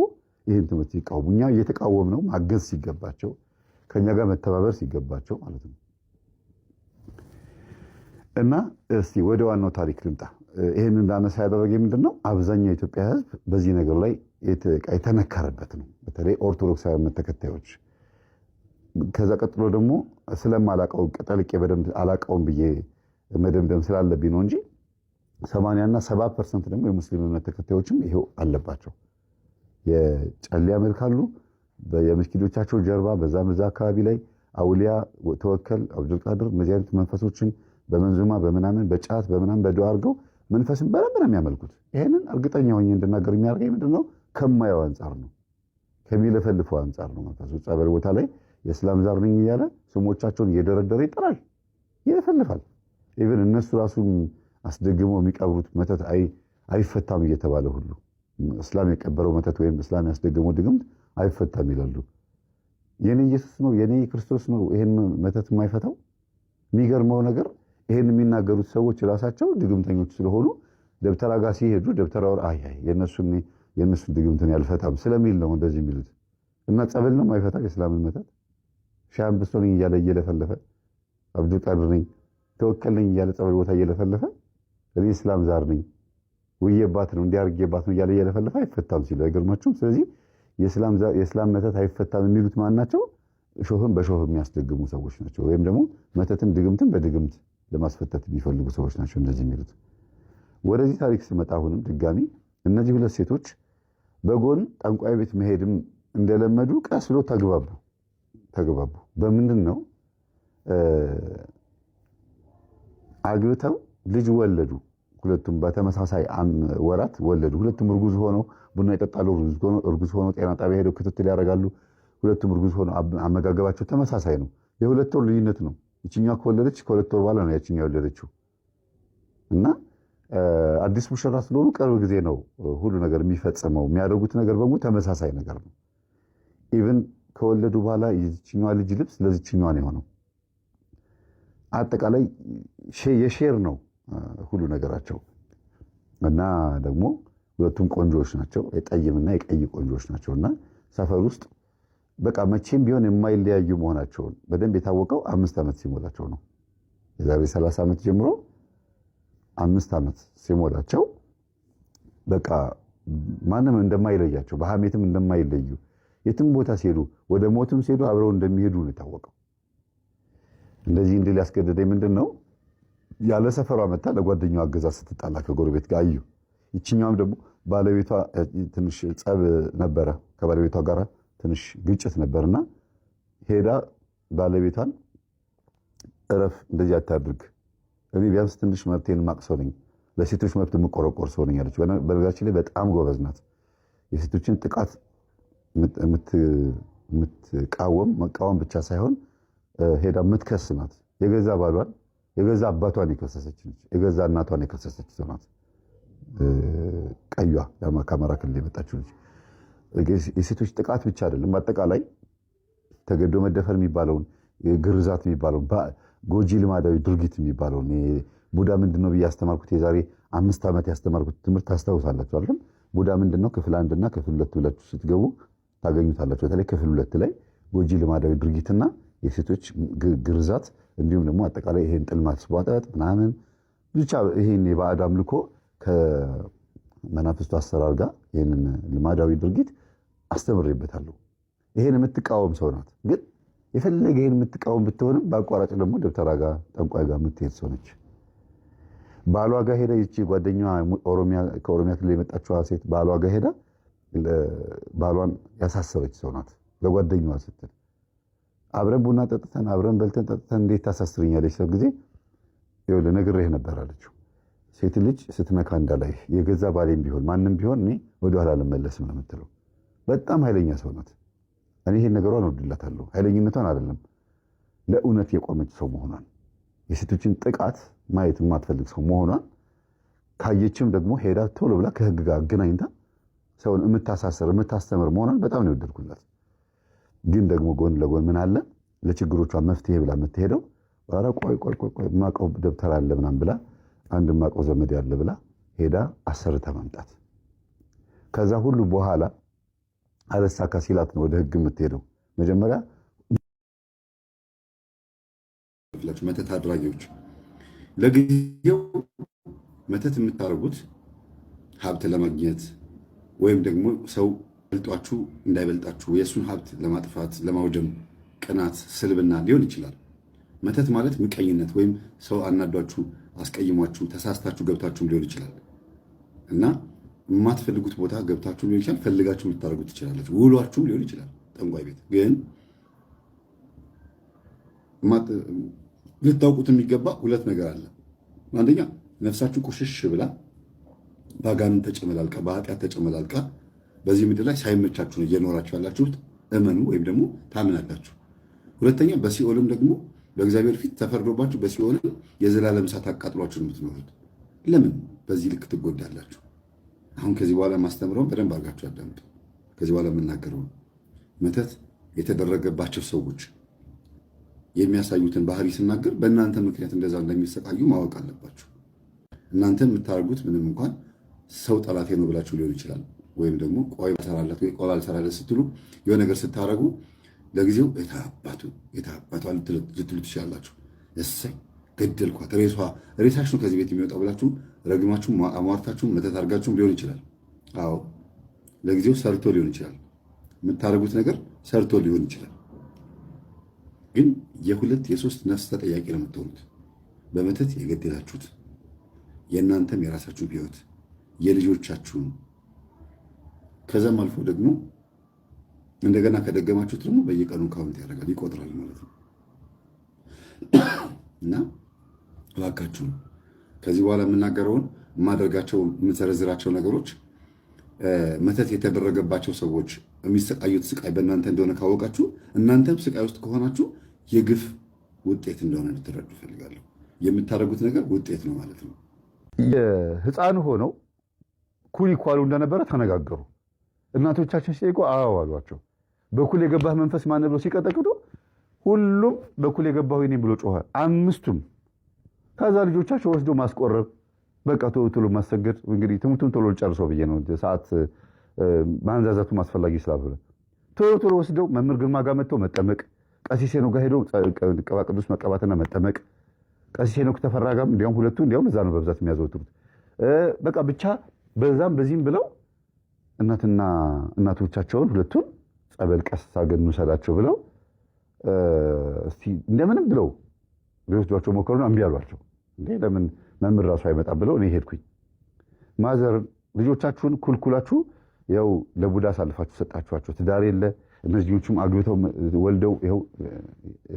ይህን ትምህርት ይቃወሙ። እኛ እየተቃወም ነው ማገዝ ሲገባቸው ከኛ ጋር መተባበር ሲገባቸው ማለት ነው። እና እስቲ ወደ ዋናው ታሪክ ልምጣ። ይህን እንዳነሳ ያደረገ ምንድነው አብዛኛው የኢትዮጵያ ሕዝብ በዚህ ነገር ላይ የተነከረበት ነው። በተለይ ኦርቶዶክሳውያን ተከታዮች። ከዛ ቀጥሎ ደግሞ ስለማላቀው ቀጠልቄ በደንብ አላቀውም ብዬ መደምደም ስላለብኝ ነው እንጂ 80 እና 70% ደግሞ የሙስሊም እምነት ተከታዮችም ይሄው አለባቸው። የጨሌ ያመልካሉ። የመስጊዶቻቸው ጀርባ በዛ አካባቢ ላይ አውሊያ፣ ተወከል፣ አብዱልቃድር እነዚህ አይነት መንፈሶችን በመንዙማ በምናምን በጫት በምናምን በዱዓ አድርገው መንፈስን በረብ ነው የሚያመልኩት። ይሄንን እርግጠኛ ሆኜ እንድናገር የሚያደርገኝ ምንድነው ከማየው አንጻር ነው፣ ከሚለፈልፈው አንጻር ነው። መንፈሱ ጸበል ቦታ ላይ የእስላም ዛር ነኝ እያለ ስሞቻቸውን እየደረደረ ይጠራል፣ ይለፈልፋል። ኢቭን እነሱ ራሱ አስደግመው የሚቀብሩት መተት አይፈታም እየተባለ ሁሉ እስላም የቀበረው መተት ወይም እስላም ያስደገመው ድግምት አይፈታም ይላሉ። የኔ ኢየሱስ ነው የኔ ክርስቶስ ነው ይሄን መተት የማይፈታው። የሚገርመው ነገር ይሄን የሚናገሩት ሰዎች ራሳቸው ድግምተኞች ስለሆኑ ደብተራ ጋር ሲሄዱ ደብተራው የነሱ ድግምትን ያልፈታም ስለሚል ነው እንደዚህ የሚሉት። እና ጸበል ነው የማይፈታ የእስላምን መተት ሻም ብሶኝ እያለ እየለፈለፈ አብዱል ቃድር ነኝ ተወከል ነኝ እያለ ጸበል ቦታ እየለፈለፈ እኔ እስላም ዛር ነኝ ወየባት ነው እንዲያርጌባት ነው እያለ እየለፈለፈ አይፈታም ሲሉ አይገርማችሁም? ስለዚህ የእስላም መተት አይፈታም የሚሉት ማን ናቸው? ሾህን በሾህ የሚያስደግሙ ሰዎች ናቸው። ወይም ደግሞ መተትን ድግምትን በድግምት ለማስፈታት የሚፈልጉ ሰዎች ናቸው እንደዚህ የሚሉት። ወደዚህ ታሪክ ስመጣ አሁንም ድጋሚ እነዚህ ሁለት ሴቶች በጎን ጠንቋይ ቤት መሄድም እንደለመዱ ቀስ ብሎ ተግባቡ። በምንድን ነው አግብተው ልጅ ወለዱ። ሁለቱም በተመሳሳይ ወራት ወለዱ። ሁለቱም እርጉዝ ሆነው ቡና ይጠጣሉ። እርጉዝ ሆነው ጤና ጣቢያ ሄደው ክትትል ያደርጋሉ። ሁለቱም እርጉዝ ሆነው አመጋገባቸው ተመሳሳይ ነው። የሁለት ወር ልዩነት ነው። ይችኛዋ ከወለደች ከሁለት ወር በኋላ ነው ያችኛዋ የወለደችው። እና አዲስ ሙሽራ ስለሆኑ ቅርብ ጊዜ ነው ሁሉ ነገር የሚፈጽመው። የሚያደርጉት ነገር በሙሉ ተመሳሳይ ነገር ነው። ኢቭን ከወለዱ በኋላ የዚችኛዋ ልጅ ልብስ ለዚችኛዋ ነው የሆነው። አጠቃላይ የሼር ነው ሁሉ ነገራቸው። እና ደግሞ ሁለቱም ቆንጆዎች ናቸው። የጠይምና የቀይ ቆንጆዎች ናቸውና ሰፈር ውስጥ በቃ መቼም ቢሆን የማይለያዩ መሆናቸውን በደንብ የታወቀው 5 ዓመት ሲሞላቸው ነው። የዛሬ 30 ዓመት ጀምሮ 5 ዓመት ሲሞላቸው በቃ ማንም እንደማይለያቸው በሐሜትም እንደማይለዩ የትም ቦታ ሲሄዱ ወደ ሞትም ሲሄዱ አብረው እንደሚሄዱ ነው የታወቀው። እንደዚህ እንድል ያስገደደኝ ምንድነው ያለ ሰፈሯ መጣ ለጓደኛዋ አገዛዝ ስትጣላ ከጎረቤት ጋር አዩ። ይችኛውም ደግሞ ባለቤቷ ትንሽ ጸብ ነበረ፣ ከባለቤቷ ጋር ትንሽ ግጭት ነበርና ሄዳ ባለቤቷን እረፍ፣ እንደዚህ አታድርግ፣ እኔ ቢያንስ ትንሽ መብቴን ማቅሰው ነኝ፣ ለሴቶች መብት የምቆረቆር ሰው ነኝ አለች። በነገራችን ላይ በጣም ጎበዝ ናት። የሴቶችን ጥቃት መቃወም ብቻ ሳይሆን ሄዳ የምትከስ ናት። የገዛ ባሏን የገዛ አባቷን የከሰሰች ነች። የገዛ እናቷን የከሰሰች ሰው ናት። ቀዩዋ ከአማራ ክልል የመጣችው ልጅ የሴቶች ጥቃት ብቻ አይደለም፣ በአጠቃላይ ተገዶ መደፈር የሚባለውን ግርዛት የሚባለውን ጎጂ ልማዳዊ ድርጊት የሚባለውን ቡዳ ምንድነው ብዬ ያስተማርኩት የዛሬ 5 ዓመት ያስተማርኩት ትምህርት ታስታውሳላችሁ አይደል? ቡዳ ምንድነው ክፍል 1 እና ክፍል 2 ብላችሁ ስትገቡ ታገኙታላችሁ። በተለይ ክፍል 2 ላይ ጎጂ ልማዳዊ ድርጊትና የሴቶች ግርዛት እንዲሁም ደግሞ አጠቃላይ ይሄን ጥል ማስቧጠጥ ምናምን ብቻ ይሄን የባዕድ አምልኮ ከመናፍስቱ አሰራር ጋር ይሄንን ልማዳዊ ድርጊት አስተምሬበታለሁ። ይሄን የምትቃወም ሰው ናት። ግን የፈለገ ይሄን የምትቃወም ብትሆንም በአቋራጭ ደግሞ ደብተራ ጋር ጠንቋይ ጋር የምትሄድ ሰው ነች። ባሏ ጋር ሄዳ ይቺ ጓደኛዋ ከኦሮሚያ ክልል የመጣችው ሴት ባሏ ጋር ሄዳ ባሏን ያሳሰረች ሰው ናት። ለጓደኛዋ ስትል አብረን ቡና ጠጥተን አብረን በልተን ጠጥተን እንዴት ታሳስርኛለች? ሰው ጊዜ ይኸውልህ ነግሬህ ነበር አለችው። ሴት ልጅ ስትነካ እንዳላይ የገዛ ባሌም ቢሆን ማንም ቢሆን እኔ ወደኋላ አልመለስም ነው የምትለው። በጣም ኃይለኛ ሰው ናት። እኔ ይሄን ነገሯን እወድላታለሁ። ኃይለኝነቷን አይደለም ለእውነት የቆመች ሰው መሆኗን፣ የሴቶችን ጥቃት ማየት የማትፈልግ ሰው መሆኗን ካየችም ደግሞ ሄዳ ቶሎ ብላ ከህግ ጋር አገናኝታ ሰውን የምታሳሰር የምታስተምር መሆኗን በጣም ነው የወደድኩላት። ግን ደግሞ ጎን ለጎን ምን አለ ለችግሮቿ መፍትሄ ብላ የምትሄደው ኧረ ቆይ ማቀው ደብተር አለ ምናምን ብላ አንድ ማቀው ዘመድ ያለ ብላ ሄዳ አሰርታ ማምጣት። ከዛ ሁሉ በኋላ አለሳካ ሲላት ነው ወደ ህግ የምትሄደው። መጀመሪያ መተት አድራጊዎች ለጊዜው መተት የምታደርጉት ሀብት ለማግኘት ወይም ደግሞ ሰው በልጧችሁ እንዳይበልጣችሁ የእሱን ሀብት ለማጥፋት ለማውደም፣ ቅናት፣ ስልብና ሊሆን ይችላል። መተት ማለት ምቀኝነት ወይም ሰው አናዷችሁ አስቀይሟችሁ ተሳስታችሁ ገብታችሁም ሊሆን ይችላል እና የማትፈልጉት ቦታ ገብታችሁ ሊሆን ይችላል። ፈልጋችሁ ልታደርጉት ትችላለች። ውሏችሁም ሊሆን ይችላል። ጠንቋይ ቤት ግን ልታውቁት የሚገባ ሁለት ነገር አለ። አንደኛ ነፍሳችሁ ቁሽሽ ብላ በአጋንንት ተጨመላልቃ በኃጢአት ተጨመላልቃ በዚህ ምድር ላይ ሳይመቻችሁ ነው እየኖራችሁ ያላችሁት። እመኑ ወይም ደግሞ ታምናላችሁ። ሁለተኛ በሲኦልም ደግሞ በእግዚአብሔር ፊት ተፈርዶባችሁ በሲኦልም የዘላለም እሳት አቃጥሏችሁ የምትኖሩት። ለምን በዚህ ልክ ትጎዳላችሁ? አሁን ከዚህ በኋላ ማስተምረውን በደንብ አድርጋችሁ አዳምጡ። ከዚህ በኋላ የምናገረው መተት የተደረገባቸው ሰዎች የሚያሳዩትን ባህሪ ስናገር በእናንተ ምክንያት እንደዛ እንደሚሰቃዩ ማወቅ አለባችሁ። እናንተ የምታደርጉት ምንም እንኳን ሰው ጠላቴ ነው ብላችሁ ሊሆን ይችላል። ወይም ደግሞ ቆይ ባሰራለት ወይ ቆይ ባልሰራለት ስትሉ የሆነ ነገር ስታደርጉ ለጊዜው የታባቷ ልትሉ ትችላላችሁ። እሰይ ገደልኳት፣ ሬሳሽ ነው ከዚህ ቤት የሚወጣው ብላችሁ ረግማችሁ አሟርታችሁ መተት አድርጋችሁም ሊሆን ይችላል። አዎ ለጊዜው ሰርቶ ሊሆን ይችላል። የምታደርጉት ነገር ሰርቶ ሊሆን ይችላል። ግን የሁለት የሶስት ነፍስ ተጠያቂ ነው የምትሆኑት። በመተት የገደላችሁት የእናንተም የራሳችሁ ሕይወት የልጆቻችሁን፣ ከዛም አልፎ ደግሞ እንደገና ከደገማችሁት ደግሞ በየቀኑ ካውንት ያደርጋል ይቆጥራል ማለት ነው። እና እባካችሁ ከዚህ በኋላ የምናገረውን የማደርጋቸው የምዘረዝራቸው ነገሮች መተት የተደረገባቸው ሰዎች የሚሰቃዩት ስቃይ በእናንተ እንደሆነ ካወቃችሁ እናንተም ስቃይ ውስጥ ከሆናችሁ የግፍ ውጤት እንደሆነ ልትረዱ እፈልጋለሁ። የምታደርጉት ነገር ውጤት ነው ማለት ነው። የህፃኑ ሆነው ኩል ይኳሉ እንደነበረ ተነጋገሩ። እናቶቻችን ሲጠይቁ አዎ አሏቸው። በኩል የገባህ መንፈስ ማን ብሎ ሲቀጠቅጡ ሁሉም በኩል የገባሁ እኔ ብሎ ጮኸ፣ አምስቱም። ከዛ ልጆቻቸው ወስዶ ማስቆረብ፣ በቃ ቶሎ ማሰገድ። እንግዲህ ትምህርቱን ቶሎ ጨርሰው ብዬ ነው፣ ሰዓት ማንዛዛቱ አስፈላጊ ስላልሆነ ቶሎ ወስደው መምህር ግርማ ጋር መጥተው መጠመቅ፣ ቀሲስ ሄኖክ ጋር ሄደው ቅባ ቅዱስ መቀባትና መጠመቅ፣ ቀሲስ ሄኖክ ተፈራ ጋር እንዲያውም ሁለቱ እንዲያውም እዛ ነው በብዛት የሚያዘወትሩት። በቃ ብቻ በዛም በዚህም ብለው እናትና እናቶቻቸውን ሁለቱን ጸበል ቀስ አገን እንውሰዳቸው ብለው እስቲ እንደምንም ብለው ሊወስዷቸው ሞከሩና እምቢ አሏቸው። እንዴ ለምን መምህር ራሱ አይመጣም ብለው እኔ ሄድኩኝ። ማዘር ልጆቻችሁን ኩልኩላችሁ ያው ለቡዳ አሳልፋችሁ ሰጣችኋቸው፣ ትዳር የለ እነዚህኞቹም አግብተው ወልደው ይኸው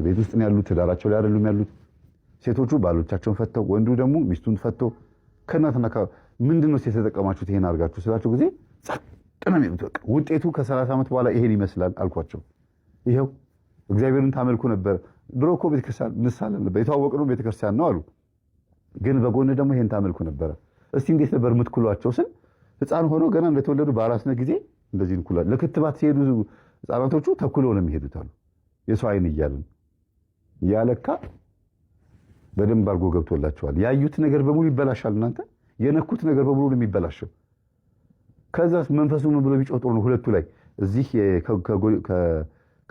ቤት ውስጥ ነው ያሉት፣ ትዳራቸው ላይ አይደሉም ያሉት። ሴቶቹ ባሎቻቸውን ፈተው፣ ወንዱ ደግሞ ሚስቱን ፈቶ ከእናትና ምንድነው የተጠቀማችሁት ይሄን አድርጋችሁ ስላቸው ጊዜ ጸጥ ነው የሚሉት። በቃ ውጤቱ ከ30 ዓመት በኋላ ይሄን ይመስላል አልኳቸው። ይሄው እግዚአብሔርን ታመልኩ ነበር። ድሮ እኮ ቤተክርስቲያን እንሳለን ነበር፣ የተዋወቅነው ቤተክርስቲያን ነው አሉ። ግን በጎን ደግሞ ይሄን ታመልኩ ነበር። እስቲ እንዴት ነበር የምትኩሏቸው ስል ህፃን ሆኖ ገና እንደተወለዱ በአራስነት ጊዜ እንደዚህ እንኩላል። ለክትባት ሲሄዱ ህፃናቶቹ ተኩለው ነው የሚሄዱት አሉ። የሰው አይን እያልን ያለካ በደንብ አድርጎ ገብቶላቸዋል። ያዩት ነገር በሙሉ ይበላሻል። እናንተ የነኩት ነገር በሙሉ ነው የሚበላሸው። ከዛ መንፈሱ ምን ብሎ ቢጮህ ጥሩ ነው። ሁለቱ ላይ እዚህ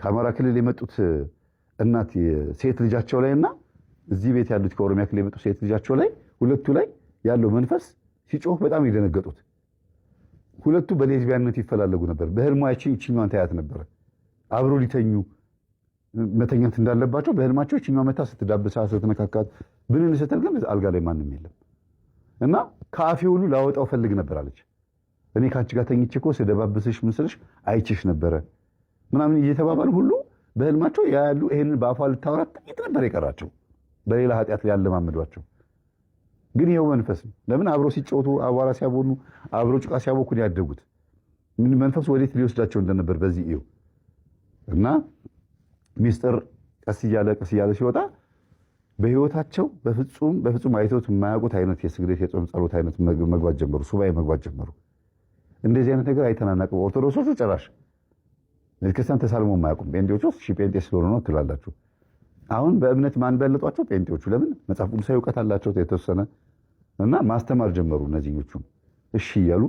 ከአማራ ክልል የመጡት እናት ሴት ልጃቸው ላይ እና እዚህ ቤት ያሉት ከኦሮሚያ ክልል የመጡት ሴት ልጃቸው ላይ ሁለቱ ላይ ያለው መንፈስ ሲጮህ በጣም የደነገጡት። ሁለቱ በሌዝቢያንነት ይፈላለጉ ነበር። በህልማቸው ይችኛዋን ታያት ነበር። አብሮ ሊተኙ መተኛት እንዳለባቸው በህልማቸው ይችኛዋ መታ ስትዳብሳ ስትነካካት ብንን ስትል ግን አልጋ ላይ ማንም የለም። እና ከአፌ ሁሉ ላወጣው ፈልግ ነበር አለች። እኔ ካንቺ ጋር ተኝቼ እኮ ስደባብስሽ ምስልሽ አይችሽ ነበረ ምናምን እየተባባሉ ሁሉ በህልማቸው ያያሉ። ይሄንን በአፏ ልታወራ ጥቂት ነበር የቀራቸው በሌላ ኃጢአት ሊያለማምዷቸው። ግን ይሄው መንፈስ ለምን አብሮ ሲጫወቱ አቧራ ሲያቦኑ አብሮ ጭቃ ሲያቦኩ ያደጉት ምን መንፈስ ወዴት ሊወስዳቸው እንደነበር በዚህ እዩ። እና ሚስጥር ቀስ እያለ ሲወጣ በህይወታቸው በፍጹም አይተውት የማያውቁት አይነት የስግደት የጾም ጸሎት አይነት መግባት ጀመሩ። ሱባኤ መግባት ጀመሩ። እንደዚህ አይነት ነገር አይተናናቅም። ኦርቶዶክሶቹ ጭራሽ ክርስቲያን ተሳልሞ የማያውቁም። ጴንጤዎቹ ጴንጤ ስለሆነ ነው ትላላችሁ። አሁን በእምነት ማን በለጧቸው? ጴንጤዎቹ። ለምን? መጽሐፍ ቅዱሳዊ እውቀት አላቸው የተወሰነ እና ማስተማር ጀመሩ። እነዚህኞቹ እሺ እያሉ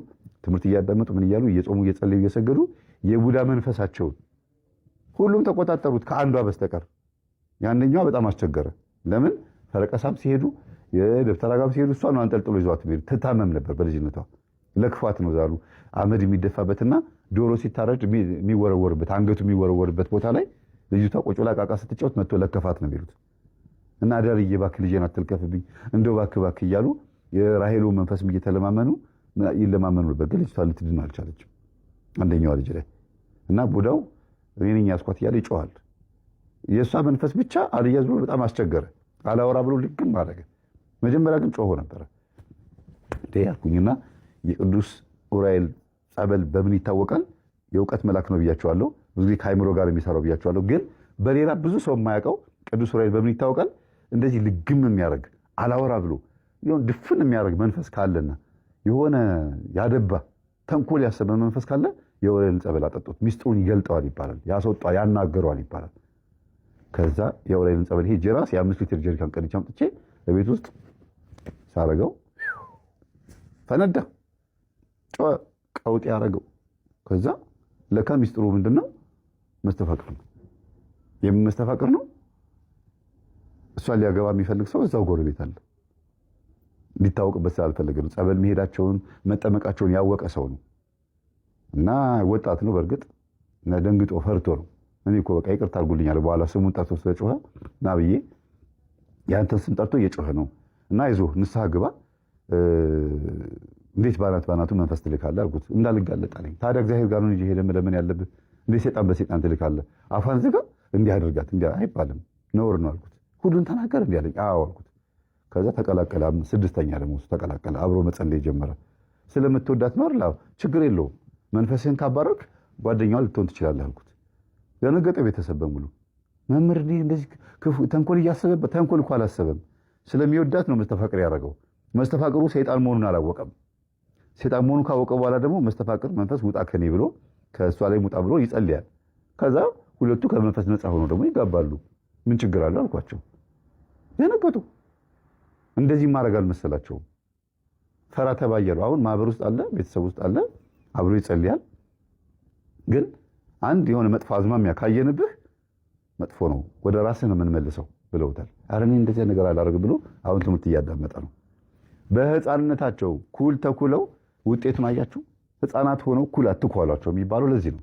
ትምህርት እያዳመጡ ምን እያሉ እየጾሙ እየጸለዩ እየሰገዱ የቡዳ መንፈሳቸውን ሁሉም ተቆጣጠሩት ከአንዷ በስተቀር። ያንኛዋ በጣም አስቸገረ። ለምን? ፈረቀሳም ሲሄዱ የደብተራ ጋር ሲሄዱ እሷ ነው አንጠልጥሎ ይዟት ሄዱ። ትታመም ነበር በልጅነቷ። ለክፋት ነው ዛሉ አመድ የሚደፋበትና ዶሮ ሲታረድ የሚወረወርበት አንገቱ የሚወረወርበት ቦታ ላይ ልጅቷ ቁጭ ብላ ቃቃ ስትጫወት መጥቶ ለከፋት ነው የሚሉት። እና አዳርዬ እባክህ ልጄን አትልከፍብኝ እንደው እባክህ እያሉ የራሄሉ መንፈስ ይለማመኑ ነበር። ግን ልጅቷ ልትድን አልቻለችም አንደኛዋ ልጅ ላይ እና ቡዳው እኔ ነኝ ያስኳት እያለ ይጮሃል። የእሷ መንፈስ ብቻ አልያዝ ብሎ በጣም አስቸገረ። አላወራ ብሎ ልግም አደረገ። መጀመሪያ ግን ጮሆ ነበረ ያልኩኝና የቅዱስ ዑራኤል ጸበል በምን ይታወቃል? የእውቀት መልአክ ነው ብያቸዋለሁ። ብዙ ጊዜ ከአይምሮ ጋር የሚሰራው ብያቸዋለሁ። ግን በሌላ ብዙ ሰው የማያውቀው ቅዱስ ዑራኤል በምን ይታወቃል? እንደዚህ ልግም የሚያደርግ አላወራ ብሎ ይሁን ድፍን የሚያደርግ መንፈስ ካለና የሆነ ያደባ ተንኮል ያሰበ መንፈስ ካለ የዑራኤልን ጸበል አጠጡት። ሚስጥሩን ይገልጠዋል ይባላል፣ ያስወጣዋል፣ ያናገረዋል ይባላል። ከዛ የዑራኤልን ጸበል ሄጄ ራስ የ5 ሊትር ጀሪካን ቀድቼ አምጥቼ በቤት ውስጥ ሳረገው ፈነዳ፣ ቀውጤ ያረገው። ከዛ ለካ ሚስጥሩ ምንድነው? መስተፋቅር ነው። የምን መስተፋቅር ነው? እሷን ሊያገባ የሚፈልግ ሰው እዛው ጎረቤት አለ። ሊታወቅበት ስላልፈለገ ነው። ጸበል መሄዳቸውን መጠመቃቸውን ያወቀ ሰው ነው እና ወጣት ነው። በእርግጥ እና ደንግጦ ፈርቶ ነው። እኔ እኮ በቃ ይቅርታ አድርጉልኛል በኋላ ስሙን ጠርቶ ስለጮኸ ና ብዬ ያንተን ስም ጠርቶ እየጮኸ ነው እና አይዞህ ንስሐ ግባ እንዴት ባናቱ መንፈስ ትልካለህ አልኩት። እንዳልጋለጥ አለኝ። ታዲያ እግዚአብሔር ጋር ነው እንጂ ሄደህ መለመን ያለብህ እንዴት ሰይጣን በሰይጣን ትልካለህ? አፋን ዝጋ እንዲህ አድርጋት እንዲህ አይባልም ነውር ነው አልኩት። ሁሉን ተናገር እንዲህ አለኝ። አዎ አልኩት። ከዛ ተቀላቀለ። 6ኛ ደግሞ ተቀላቀለ። አብሮ መጸለይ ጀመረ። ስለምትወዳት ነው አይደል? ችግር የለውም መንፈስህን ካባረክ ጓደኛዋ ልትሆን ትችላለህ አልኩት። ደነገጠ ቤተሰብ በሙሉ። መምህር እንደዚህ ተንኮል እያሰበበት ተንኮል እኮ አላሰበም። ስለሚወዳት ነው መስተፋቅር ያደረገው። መስተፋቅሩ ሰይጣን መሆኑን አላወቀም። ሰይጣን መሆኑን ካወቀ በኋላ ደግሞ መስተፋቅር መንፈስ ውጣ ከኔ ብሎ ከእሷ ላይ ውጣ ብሎ ይጸልያል። ከዛ ሁለቱ ከመንፈስ ነፃ ሆኖ ደግሞ ይጋባሉ። ምን ችግር አለው አልኳቸው። ደነገጡ። እንደዚህ ማድረግ አልመሰላቸውም። ፈራ ተባየሩ። አሁን ማህበር ውስጥ አለ፣ ቤተሰብ ውስጥ አለ፣ አብሮ ይጸልያል። ግን አንድ የሆነ መጥፎ አዝማሚያ ካየንብህ መጥፎ ነው ወደ ራስህ ነው የምንመልሰው ብለውታል። ኧረ እኔ እንደዚህ ነገር አላደርግም ብሎ አሁን ትምህርት እያዳመጠ ነው። በህፃንነታቸው ኩል ተኩለው ውጤቱን አያችሁ። ህፃናት ሆነው ኩል አትኳሏቸው የሚባለው ለዚህ ነው።